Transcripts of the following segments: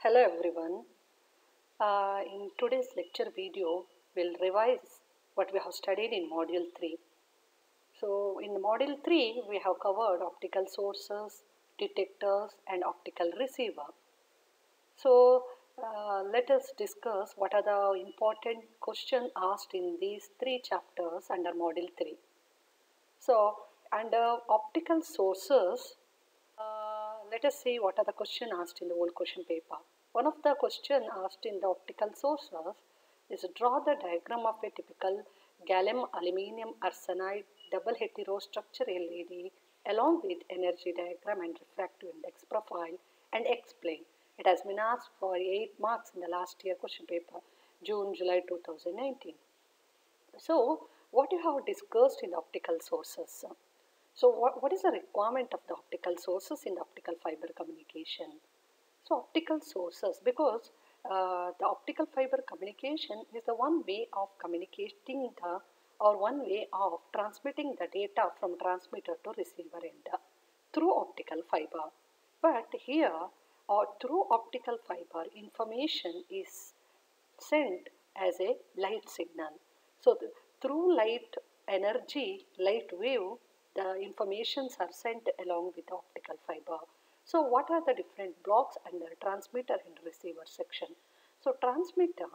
Hello everyone. In today's lecture video, we'll revise what we have studied in Module 3. So in Module 3, we have covered optical sources, detectors and optical receiver. So let us discuss what are the important questions asked in these 3 chapters under Module 3. So under optical sources, let us see what are the questions asked in the old question paper. One of the questions asked in the optical sources is draw the diagram of a typical gallium aluminum arsenide double heterostructure LED along with energy diagram and refractive index profile and explain. It has been asked for 8 marks in the last year question paper, June-July 2019. So, what you have discussed in the optical sources? So, what is the requirement of the optical sources in the optical fiber communication? So, optical sources, because the optical fiber communication is the one way of communicating the or one way of transmitting the data from transmitter to receiver end through optical fiber. But here, or through optical fiber, information is sent as a light signal. So through light energy, light wave, the informations are sent along with the optical fiber. So what are the different blocks and the transmitter and receiver section? So transmitter,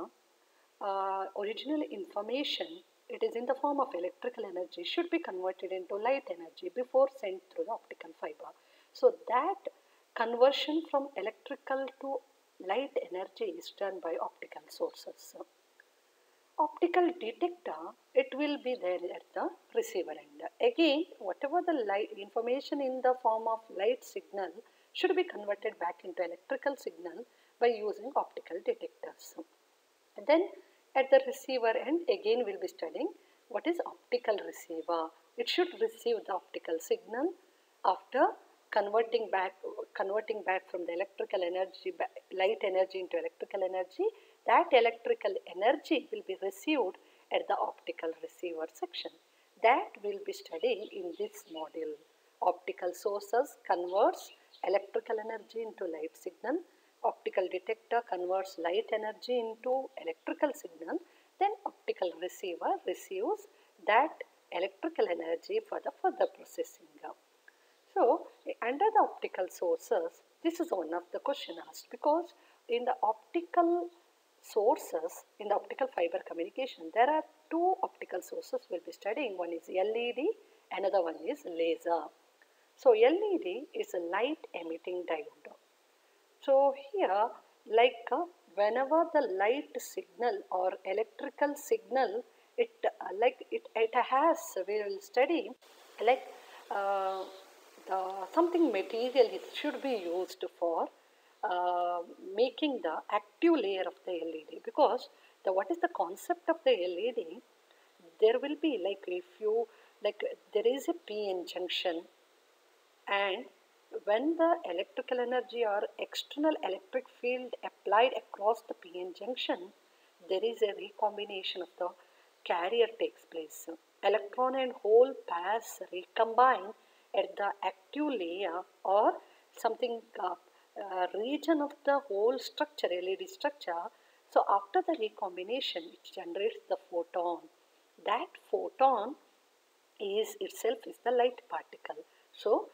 original information, it is in the form of electrical energy, should be converted into light energy before sent through the optical fiber. So that conversion from electrical to light energy is done by optical sources. Optical detector, it will be there at the receiver end. Again, whatever the light information in the form of light signal should be converted back into electrical signal by using optical detectors. And then at the receiver end, again we'll be studying what is optical receiver. It should receive the optical signal after converting back from the electrical energy, light energy into electrical energy. That electrical energy will be received at the optical receiver section. That will be studying in this module. Optical sources converts electrical energy into light signal. Optical detector converts light energy into electrical signal. Then optical receiver receives that electrical energy for the further processing. So, under the optical sources, this is one of the question asked, because in the optical sources, in the optical fiber communication, there are two optical sources we'll be studying. One is LED, another one is laser. So, LED is a light emitting diode. So, here whenever the light signal or electrical signal, it has, we will study like uh, something material should be used for making the active layer of the LED, because what is the concept of the LED? There will be there is a PN junction, and when the electrical energy or external electric field applied across the PN junction, there is a recombination of the carrier takes place. Electron and hole pairs recombine at the active layer or something region of the whole structure, LED structure. So after the recombination, it generates the photon. That photon is itself is the light particle. So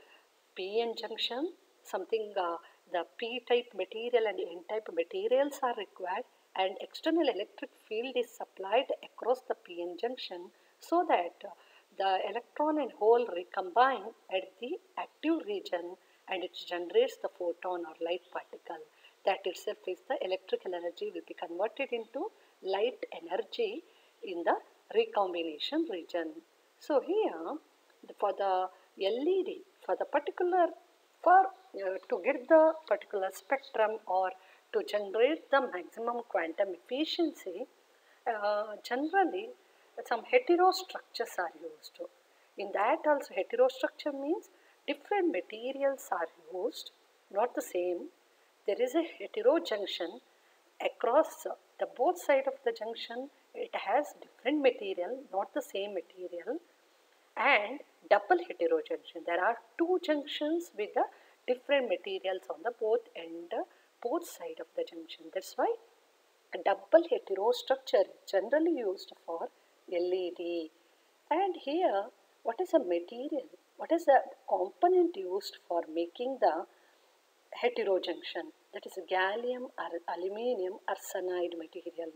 PN junction, something the P-type material and N-type materials are required, and external electric field is supplied across the PN junction so that the electron and hole recombine at the active region and it generates the photon or light particle. That itself is the electrical energy will be converted into light energy in the recombination region. So here for the LED, for the particular, to get the particular spectrum or to generate the maximum quantum efficiency, generally some heterostructures are used. In that also, heterostructure means different materials are used, not the same. There is a heterojunction across the both side of the junction. It has different material, not the same material, and double heterojunction. There are two junctions with the different materials on the both end both sides of the junction. That's why a double hetero structure is generally used for LED. And here, what is the material? What is the component used for making the heterojunction? That is gallium or aluminium arsenide material.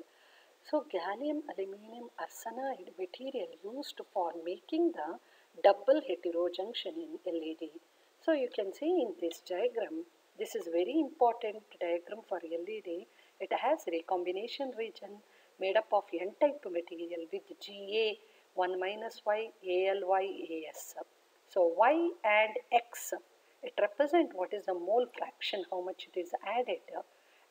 So gallium aluminum arsenide material used for making the double heterojunction in LED. So you can see in this diagram, this is very important diagram for LED. It has recombination region made up of N-type material with Ga 1 minus Y, ALY, AS. So Y and X, it represents what is the mole fraction, how much it is added,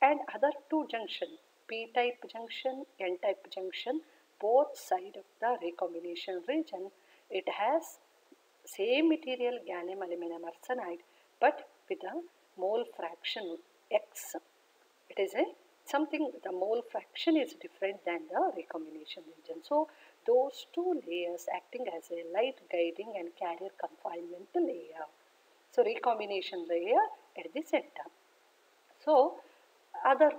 and other two junction, P-type junction, N-type junction, both side of the recombination region, it has same material gallium aluminum arsenide but with a mole fraction X. It is a something, the mole fraction is different than the recombination region. So those two layers acting as a light guiding and carrier confinement layer. So recombination layer at the center. So other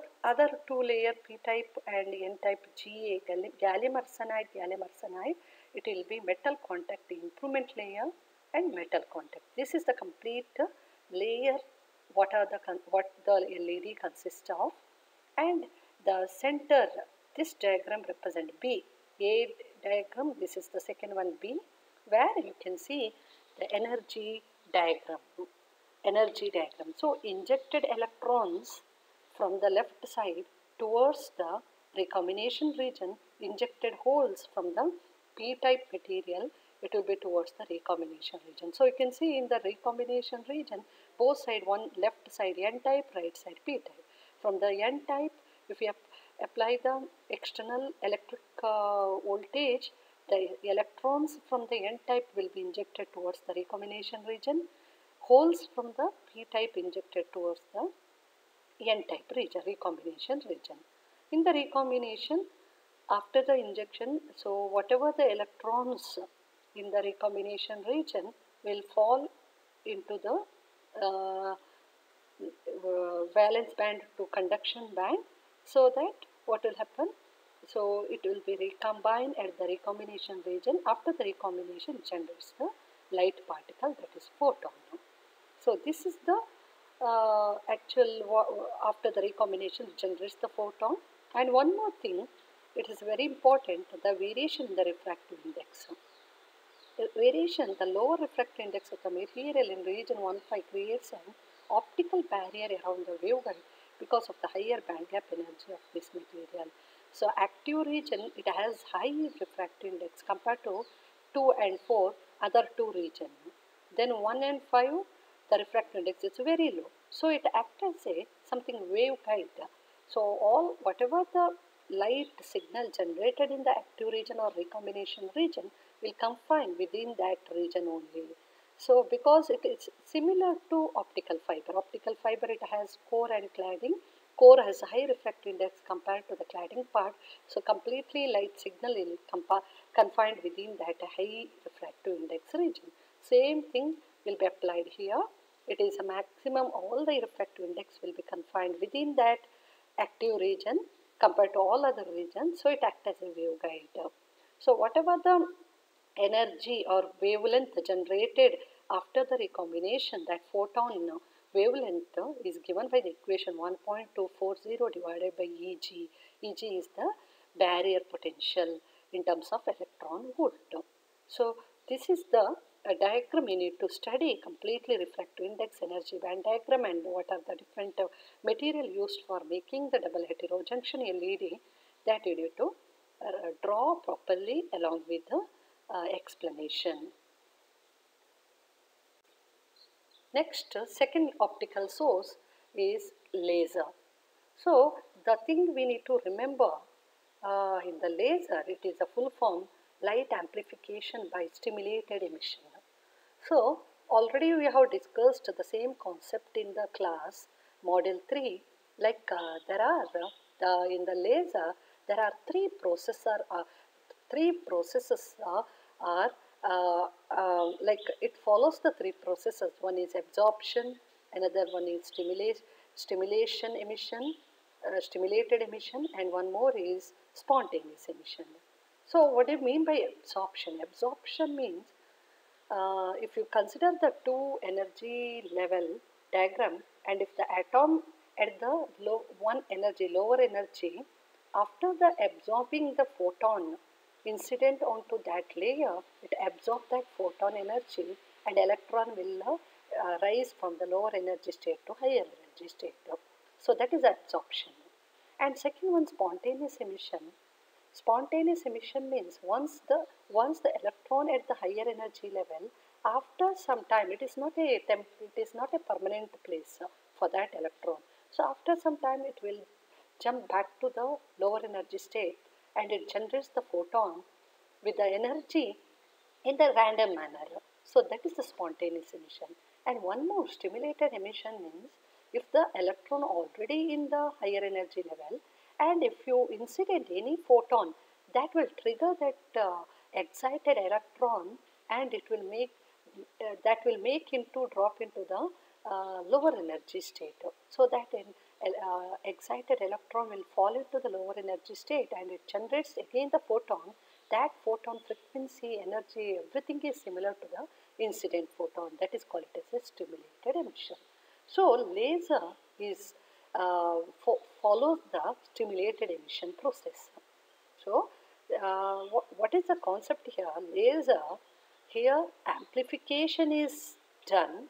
two layer P-type and N-type Ga, gallium arsenide, it will be metal contact improvement layer and metal contact. This is the complete layer what the LED consists of. And the center, this diagram represent B. A diagram, this is the second one B, where you can see the energy diagram. So injected electrons from the left side towards the recombination region, injected holes from the P-type material, it will be towards the recombination region. So you can see in the recombination region, both side, one left side N-type, right side P-type. From the N-type, if you apply the external electric voltage, the electrons from the N-type will be injected towards the recombination region. Holes from the P-type injected towards the N-type region, recombination region. In the recombination, after the injection, so whatever the electrons in the recombination region will fall into the valence band to conduction band, so that what will happen? So it will be recombined at the recombination region. After the recombination, it generates the light particle, that is photon. So this is the after the recombination generates the photon. And one more thing, it is very important, the variation in the refractive index. The variation, the lower refractive index of the material in region 1,5 creates an optical barrier around the waveguide because of the higher band gap energy of this material. So active region, it has high refractive index compared to 2 and 4 other two region. Then 1 and 5, the refractive index is very low. So it acts as a something waveguide. So whatever the light signal generated in the active region or recombination region will confine within that region only. So because it is similar to optical fiber. Optical fiber, it has core and cladding. Core has high refractive index compared to the cladding part. So completely light signal is confined within that high refractive index region. Same thing will be applied here. It is a maximum, all the refractive index will be confined within that active region compared to all other regions. So it acts as a waveguide. So whatever the energy or wavelength generated after the recombination, that photon wavelength is given by the equation 1.240 divided by Eg. Eg is the barrier potential in terms of electron volt. So this is the diagram you need to study, completely refractive index, energy band diagram, and what are the different material used for making the double heterojunction LED, that you need to draw properly along with the explanation. Next, second optical source is laser. So the thing we need to remember in the laser, it is a full form light amplification by stimulated emission. So already we have discussed the same concept in the class model 3, like there are in the laser there are three processes are like it follows the three processes. One is absorption, another one is stimulation emission, stimulated emission, and one more is spontaneous emission. So what do you mean by absorption? Absorption means if you consider the two energy level diagram, and if the atom at the lower energy, after the absorbing the photon incident onto that layer, it absorbs that photon energy and electron will rise from the lower energy state to higher energy state. So that is absorption. And second one, spontaneous emission. Spontaneous emission means once the electron at the higher energy level, after some time, it is not a permanent place for that electron. So after some time, it will jump back to the lower energy state and it generates the photon with the energy in the random manner. So that is the spontaneous emission. And one more, stimulated emission means if the electron already in the higher energy level, and if you incident any photon, that will trigger that excited electron, and it will make drop into the lower energy state. So that excited electron will fall into the lower energy state and it generates again the photon. That photon frequency, energy, everything is similar to the incident photon. That is called as a stimulated emission. So laser is follows the stimulated emission process. So what is the concept here? Laser, here amplification is done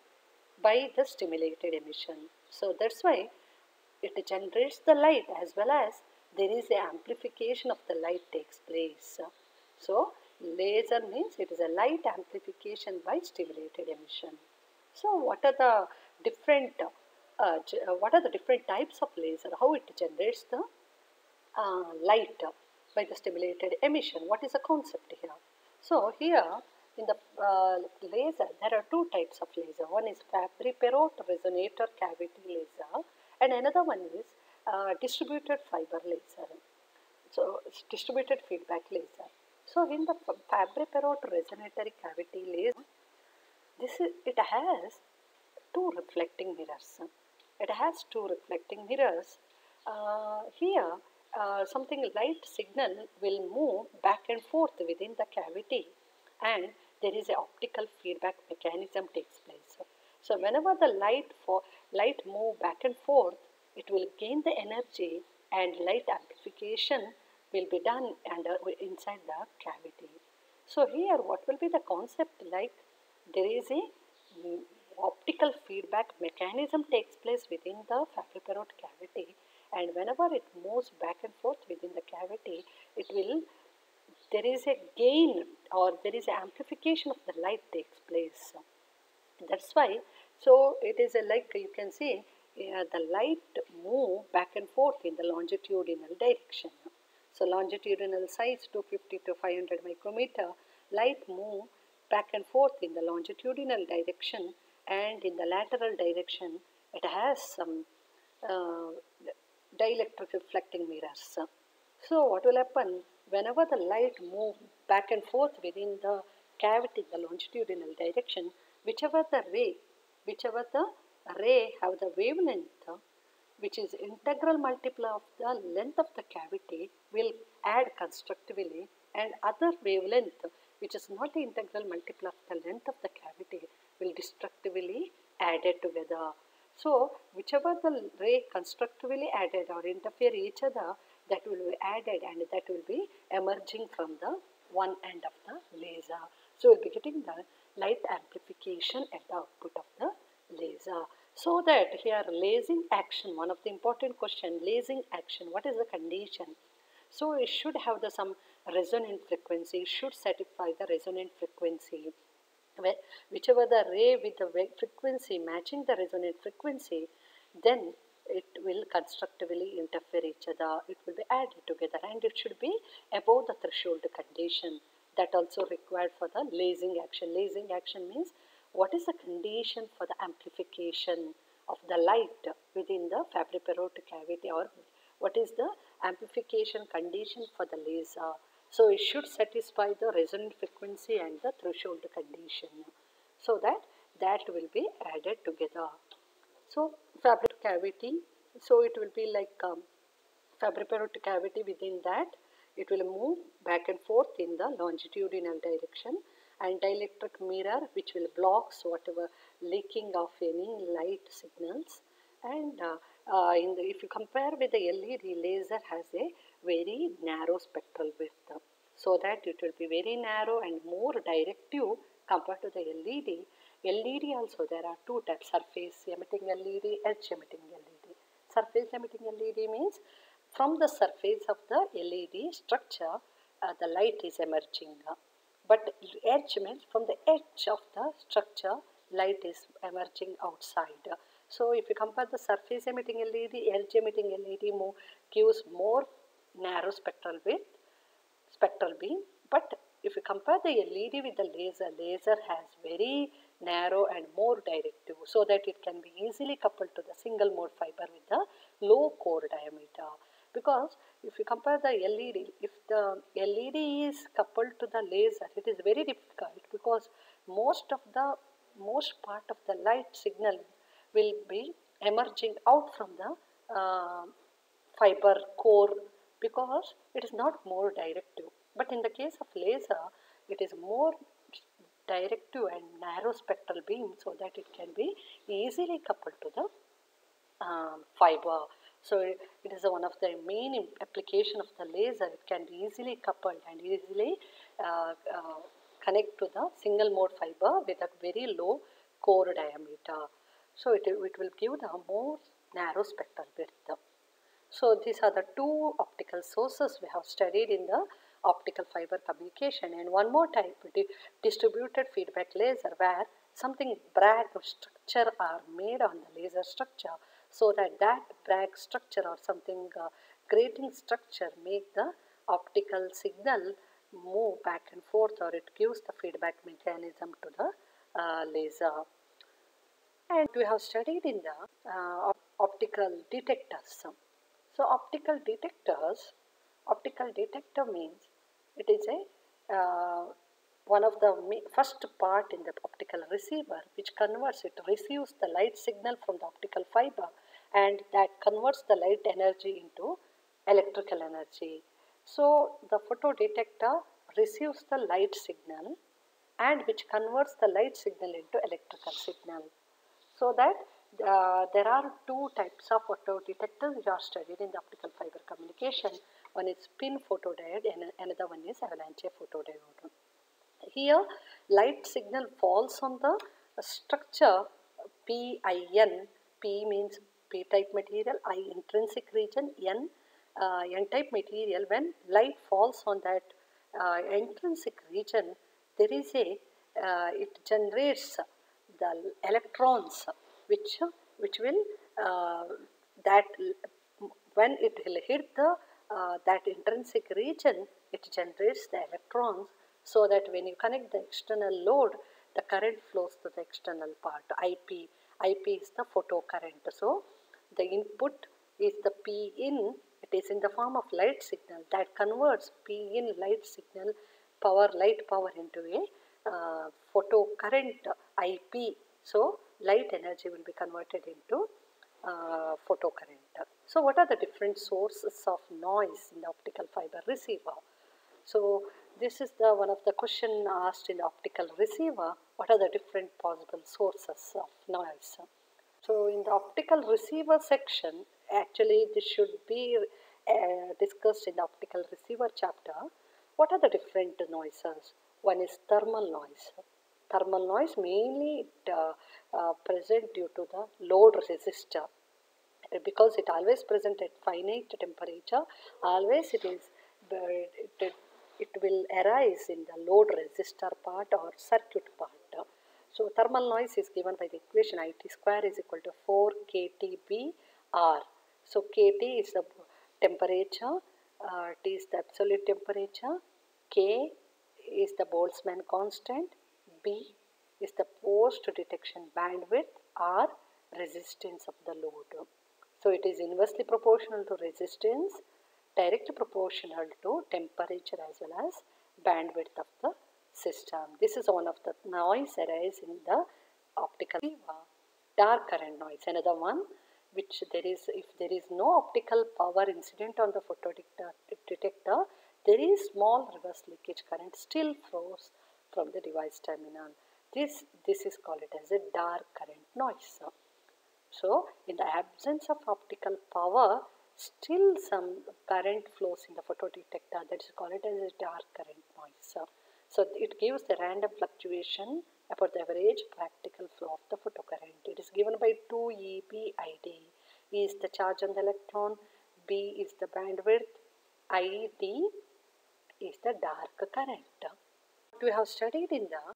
by the stimulated emission. So that's why it generates the light as well as there is a amplification of the light takes place. So laser means it is a light amplification by stimulated emission. So what are the different types of laser? How it generates the light by the stimulated emission? What is the concept here? So here in the laser, there are two types of laser. One is Fabry-Perot resonator cavity laser, and another one is distributed fiber laser. So distributed feedback laser. So in the Fabry-Perot resonator cavity laser, it has two reflecting mirrors. It has two reflecting mirrors. Here, something light signal will move back and forth within the cavity, and there is an optical feedback mechanism takes place. So whenever the light move back and forth, it will gain the energy and light amplification will be done inside the cavity. So here what will be the concept, like there is a optical feedback mechanism takes place within the Fabry-Perot cavity, and whenever it moves back and forth within the cavity, there is a gain or there is an amplification of the light takes place. That's why, so it is like you can see the light move back and forth in the longitudinal direction. So longitudinal size 250 to 500 micrometer, light move back and forth in the longitudinal direction, and in the lateral direction it has some dielectric reflecting mirrors. So what will happen whenever the light move back and forth within the cavity in the longitudinal direction, whichever the ray have the wavelength which is integral multiple of the length of the cavity will add constructively, and other wavelength which is not the integral multiple of the length of the cavity will destructively added together. So whichever the ray constructively added or interfere each other, that will be added and that will be emerging from the one end of the laser. So we'll be getting the light amplification at the output of the laser. So that here lasing action, one of the important question, lasing action, what is the condition? So it should have some resonant frequency, it should satisfy the resonant frequency. Whichever the ray with the frequency matching the resonant frequency, then it will constructively interfere each other, it will be added together, and it should be above the threshold condition. That also required for the lasing action. Lasing action means what is the condition for the amplification of the light within the Fabry-Perot cavity, or what is the amplification condition for the laser. So it should satisfy the resonant frequency and the threshold condition, so that will be added together. So fabric cavity, so it will be like fabricated cavity. Within that it will move back and forth in the longitudinal direction, and dielectric mirror which will block whatever leaking of any light signals. And if you compare with the LED, laser has a very narrow spectral width, so that it will be very narrow and more directive compared to the LED. LED also there are two types: surface emitting LED, edge emitting LED. Surface emitting LED means from the surface of the LED structure, the light is emerging. But edge means from the edge of the structure, light is emerging outside. So if you compare the surface emitting LED, edge emitting LED gives more narrow spectral width, spectral beam. But if you compare the LED with the laser, laser has very narrow and more directive, so that it can be easily coupled to the single mode fiber with the low core diameter. Because if you compare the LED, if the LED is coupled to the laser, it is very difficult, because most part of the light signal will be emerging out from the fiber core, because it is not more directive. But in the case of laser, it is more directive and narrow spectral beam, so that it can be easily coupled to the fiber. So it is one of the main application of the laser. It can be easily coupled and easily connect to the single mode fiber with a very low core diameter. So it will give the more narrow spectral width. So these are the two optical sources we have studied in the optical fiber communication. And one more type, distributed feedback laser, where something Bragg structure are made on the laser structure, so that Bragg structure or something grating structure make the optical signal move back and forth, or it gives the feedback mechanism to the laser. And we have studied in the optical detectors. So optical detector means it is a one of the first part in the optical receiver, which converts, it receives the light signal from the optical fiber, and that converts the light energy into electrical energy. So the photodetector receives the light signal, and which converts the light signal into electrical signal. So that there are two types of photodetectors which are studied in the optical fiber communication. One is spin photodiode and another one is avalanche photodiode. Here light signal falls on the structure PIN. P means p-type material, I intrinsic region, n-type material. When light falls on that intrinsic region, there is a it generates the electrons which will that when it will hit the that intrinsic region, it generates the electrons, so that when you connect the external load, the current flows to the external part. IP is the photo current. So the input is the P in, it is in the form of light signal, that converts P in light signal light power into a photo current IP. So light energy will be converted into photo current. So what are the different sources of noise in the optical fiber receiver? So this is the one of the question asked in the optical receiver. What are the different possible sources of noise? So in the optical receiver section, actually this should be discussed in the optical receiver chapter. What are the different noises? One is thermal noise. Thermal noise mainly present due to the load resistor, because it always present at finite temperature. Always it will arise in the load resistor part or circuit part. So thermal noise is given by the equation IT square is equal to 4 kTbr. So kT is the temperature, T is the absolute temperature, K is the Boltzmann constant, B is the post detection bandwidth, R resistance of the load. So it is inversely proportional to resistance, directly proportional to temperature as well as bandwidth of the system. This is one of the noise arise in the optical fiber. Dark current noise, another one which if there is no optical power incident on the photodetector, there is small reverse leakage current still flows from the device terminal. This is called as a dark current noise. So, in the absence of optical power, still some current flows in the photodetector, that is called as a dark current noise. So, it gives the random fluctuation about the average practical flow of the photocurrent. It is given by 2eBID. E is the charge on the electron, B is the bandwidth, ID is the dark current. We have studied in the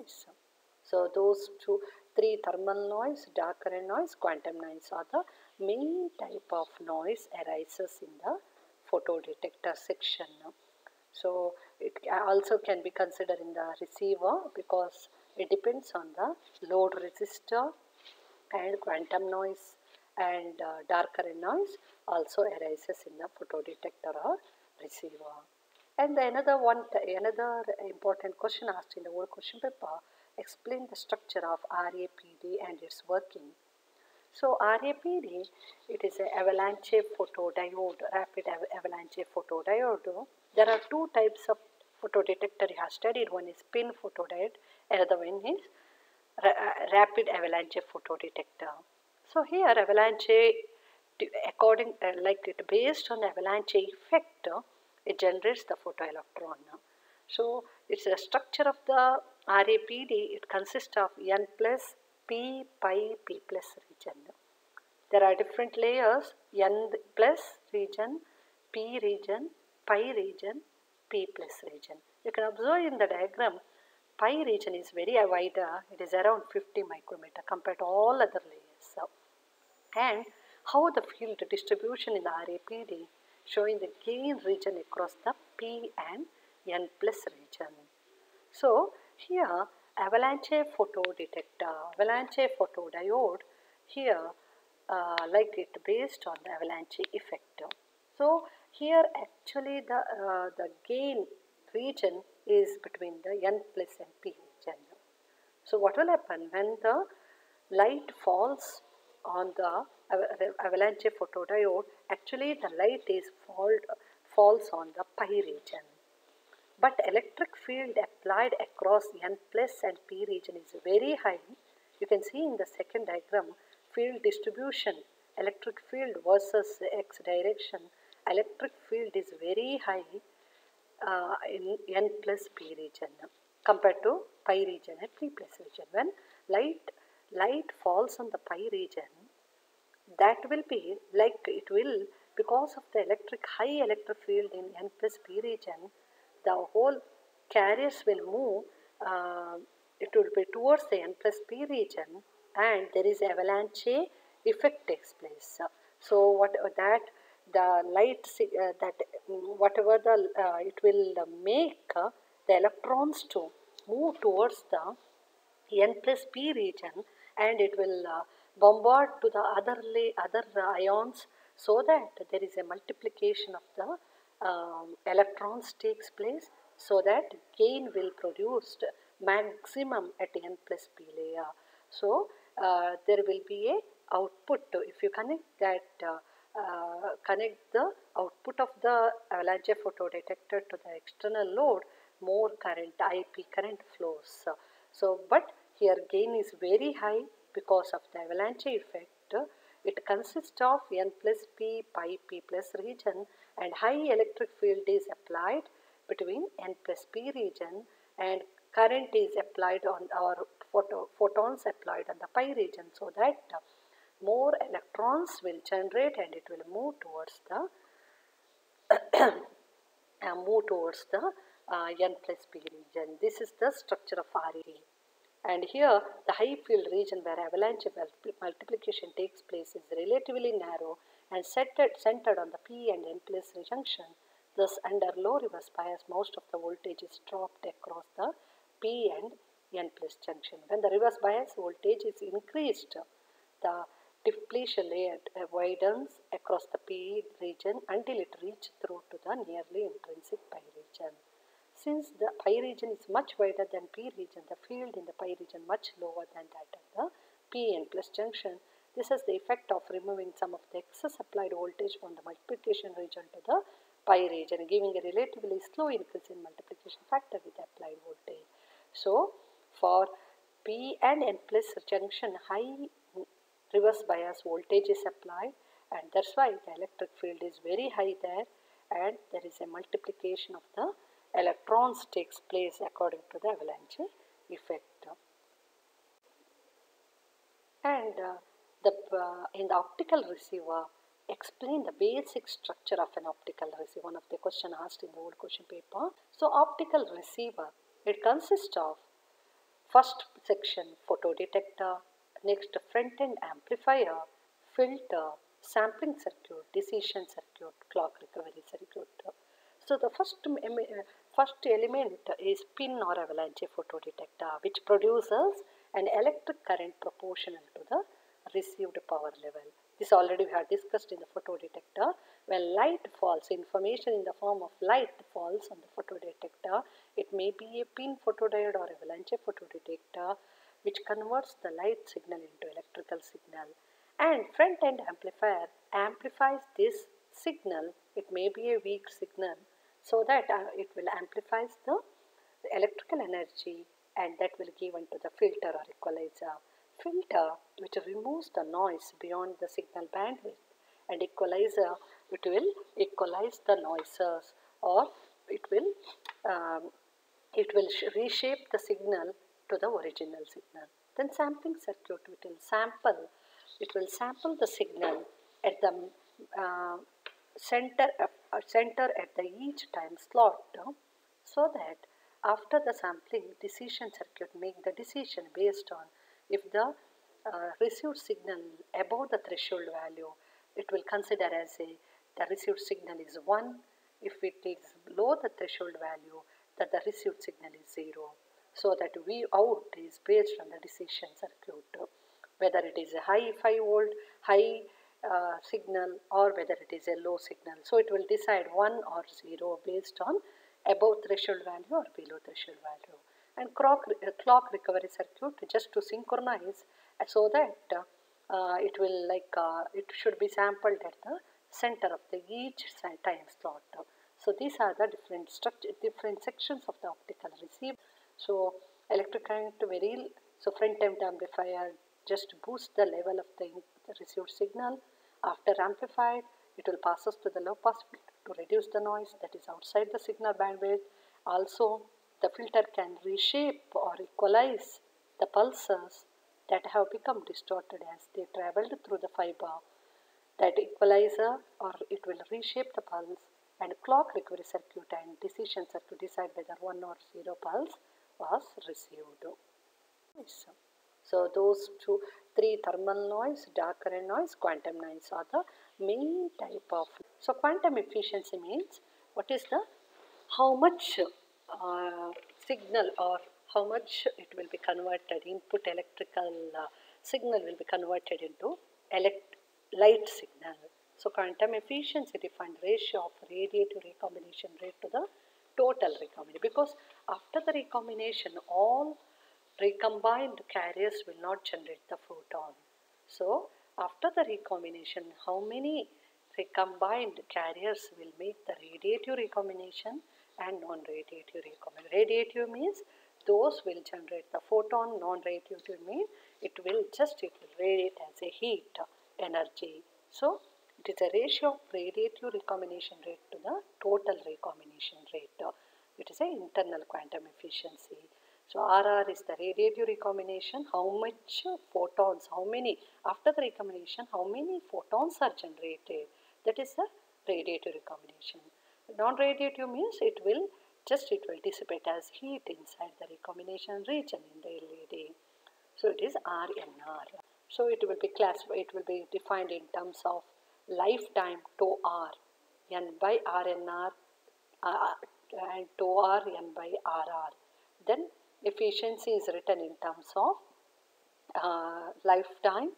noise. So those three thermal noise, dark current noise, quantum noise are the main type of noise arises in the photodetector section. So it also can be considered in the receiver because it depends on the load resistor, and quantum noise and dark current noise also arises in the photodetector or receiver. And another important question asked in the old question paper, explain the structure of RAPD and its working. So RAPD, it is an avalanche photodiode, rapid avalanche photodiode. There are two types of photodetector you have studied. One is spin photodiode, another one is rapid avalanche photodetector. So here avalanche, according like it based on the avalanche effect, it generates the photoelectron. So it's the structure of the RAPD. It consists of N plus P pi P plus region. There are different layers: N plus region, P region, pi region, P plus region. You can observe in the diagram, pi region is very wider. It is around 50 micrometer compared to all other layers. And how the field distribution in the RAPD showing the gain region across the P and N plus region. So here avalanche photodetector, avalanche photodiode, here like it based on the avalanche effect. So here actually the gain region is between the N plus and P region. So what will happen when the light falls on the avalanche photodiode? Actually the light is falls on the pi region. But electric field applied across N plus and P region is very high. You can see in the second diagram, field distribution, electric field versus x direction. Electric field is very high in N plus P region compared to pi region and P plus region. When light falls on the pi region, that will be like it will, because of the high electric field in N plus P region, the whole carriers will move, it will be towards the N plus P region, and there is avalanche effect takes place. So what that the light that whatever the it will make the electrons to move towards the N plus P region, and it will bombard to the other ions, so that there is a multiplication of the electrons takes place, so that gain will produced maximum at N plus P layer. So there will be a output. If you connect the output of the avalanche photodetector to the external load, more current, IP current flows. So but here gain is very high because of the avalanche effect. It consists of N plus P pi P plus region, and high electric field is applied between N plus P region, and current is applied on our photons applied on the pi region, so that more electrons will generate and it will move towards the N plus P region. This is the structure of RE. And here the high field region where avalanche multiplication takes place is relatively narrow and centered on the P and N plus junction. Thus, under low reverse bias, most of the voltage is dropped across the P and N plus junction. When the reverse bias voltage is increased, the depletion layer widens across the P region until it reaches through to the nearly intrinsic pi region. Since the pi region is much wider than P region, the field in the pi region much lower than that of the P N plus junction. This has the effect of removing some of the excess applied voltage from the multiplication region to the pi region, giving a relatively slow increase in multiplication factor with applied voltage. So, for P and N plus junction, high reverse bias voltage is applied, and that's why the electric field is very high there, and there is a multiplication of the electrons takes place according to the avalanche effect. And in the optical receiver, explain the basic structure of an optical receiver. One of the question asked in the old question paper. So optical receiver, it consists of first section photodetector, next front end amplifier, filter, sampling circuit, decision circuit, clock recovery circuit. So the first element is pin or avalanche photodetector, which produces an electric current proportional to the received power level. This already we have discussed in the photodetector. When light falls, information in the form of light falls on the photodetector, it may be a pin photodiode or avalanche photodetector, which converts the light signal into electrical signal. And front end amplifier amplifies this signal. It may be a weak signal, so that it will amplify the electrical energy, and that will give unto the filter or equalizer. Filter, which removes the noise beyond the signal bandwidth, and equalizer, it will equalize the noises, or it will reshape the signal to the original signal. Then sampling circuit, it will sample the signal at the center at the each time slot, so that after the sampling, decision circuit make the decision based on if the received signal above the threshold value, it will consider as the received signal is 1. If it is below the threshold value, that the received signal is 0. So that V out is based on the decision circuit, whether it is a high 5 volt, high signal, or whether it is a low signal. So it will decide 1 or 0 based on above threshold value or below threshold value. And clock recovery circuit, just to synchronize, so that it should be sampled at the center of the each time slot. So these are the different sections of the optical receiver. So electric current front end amplifier just boosts the level of the received signal. After amplified, it will passes to the low pass filter to reduce the noise that is outside the signal bandwidth. Also, the filter can reshape or equalize the pulses that have become distorted as they traveled through the fiber. That equalizer, or it will reshape the pulse, and clock recovery circuit and decision circuit decide whether 1 or 0 pulse was received. So those three, thermal noise, dark current noise, quantum noise, are the main type of. So quantum efficiency means what is the how much signal, or how much it will be converted, input electrical signal will be converted into light signal. So quantum efficiency defined ratio of radiative recombination rate to the total recombination, because after the recombination all recombined carriers will not generate the photon. So after the recombination, how many recombined carriers will make the radiative recombination and non-radiative recombination? Radiative means those will generate the photon, non-radiative means it will radiate as a heat energy. So It is a ratio of radiative recombination rate to the total recombination rate. It is an internal quantum efficiency. So RR is the radiative recombination, how much photons, how many, after the recombination, how many photons are generated. That is the radiative recombination. Non-radiative means it will dissipate as heat inside the recombination region in the LED. So it is RNR. So it will be classified, it will be defined in terms of lifetime tau R, N by RNR, and tau R, N by RR. Then efficiency is written in terms of lifetime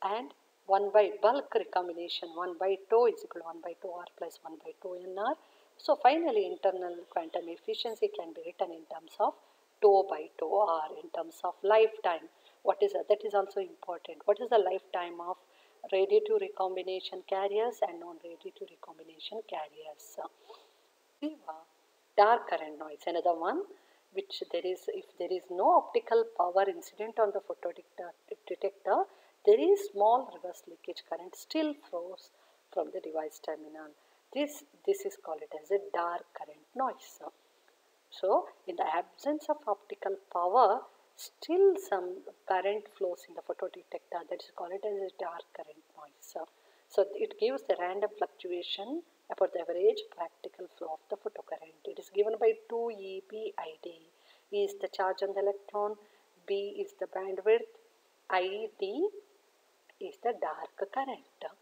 and 1 by bulk recombination, 1 by tau is equal to 1 by tau R plus 1 by tau NR. So finally internal quantum efficiency can be written in terms of tau by tau R in terms of lifetime. What is that? That is also important. What is the lifetime of radiative recombination carriers and non-radiative recombination carriers? Dark current noise, another one which if there is no optical power incident on the photodetector, there is small reverse leakage current still flows from the device terminal. This is called as a dark current noise. So in the absence of optical power, still some current flows in the photodetector, that is called as a dark current noise. So it gives the random fluctuation about the average practical flow of the photocurrent. It is given by 2EBID. E is the charge on the electron, B is the bandwidth, ID is the dark current.